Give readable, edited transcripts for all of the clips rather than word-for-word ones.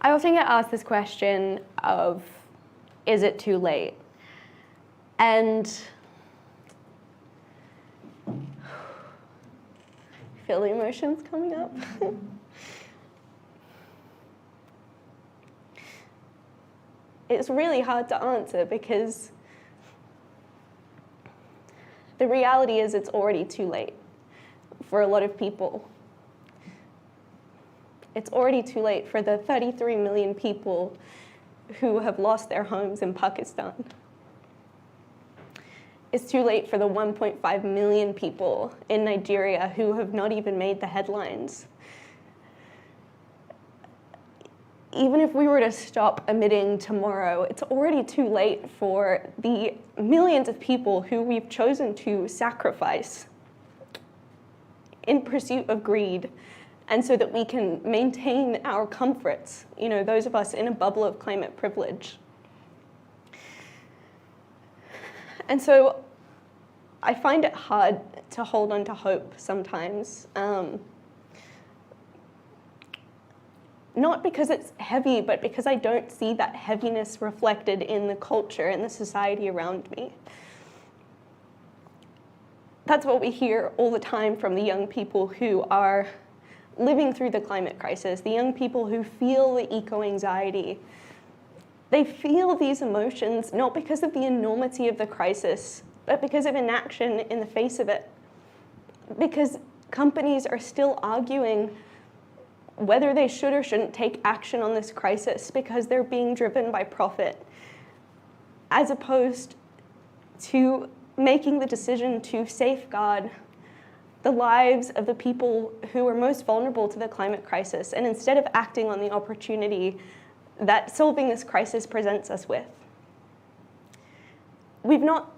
I often get asked this question of, is it too late? And feel the emotions coming up. It's really hard to answer because the reality is it's already too late for a lot of people. It's already too late for the 33 million people who have lost their homes in Pakistan. It's too late for the 1.5 million people in Nigeria who have not even made the headlines. Even if we were to stop emitting tomorrow, it's already too late for the millions of people who we've chosen to sacrifice in pursuit of greed, and so that we can maintain our comforts, those of us in a bubble of climate privilege. And so I find it hard to hold on to hope sometimes. Not because it's heavy, but because I don't see that heaviness reflected in the culture and the society around me. That's what we hear all the time from the young people who are living through the climate crisis, the young people who feel the eco-anxiety. They feel these emotions not because of the enormity of the crisis, but because of inaction in the face of it. Because companies are still arguing whether they should or shouldn't take action on this crisis because they're being driven by profit, as opposed to making the decision to safeguard the lives of the people who are most vulnerable to the climate crisis, and instead of acting on the opportunity that solving this crisis presents us with. We've not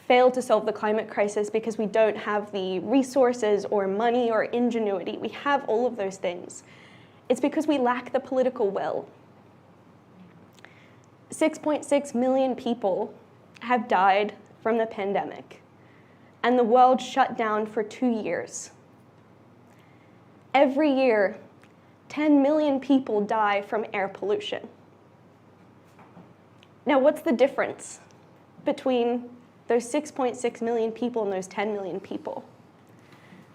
failed to solve the climate crisis because we don't have the resources or money or ingenuity. We have all of those things. It's because we lack the political will. 6.6 million people have died from the pandemic, and the world shut down for 2 years. Every year, 10 million people die from air pollution. Now, what's the difference between those 6.6 million people and those 10 million people?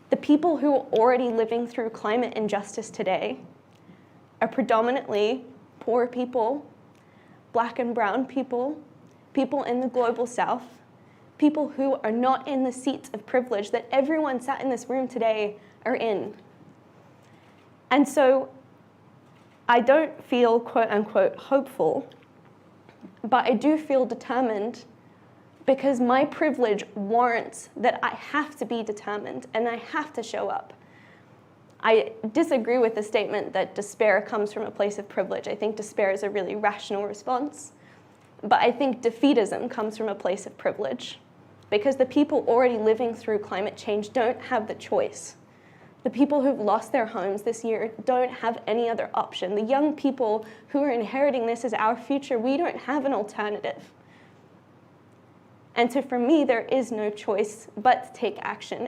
The people who are already living through climate injustice today are predominantly poor people, Black and brown people, people in the global South, people who are not in the seats of privilege that everyone sat in this room today are in. And so I don't feel quote unquote hopeful, but I do feel determined because my privilege warrants that I have to be determined and I have to show up. I disagree with the statement that despair comes from a place of privilege. I think despair is a really rational response, but I think defeatism comes from a place of privilege because the people already living through climate change don't have the choice. The people who've lost their homes this year don't have any other option. The young people who are inheriting this as our future, we don't have an alternative. And so for me, there is no choice but to take action.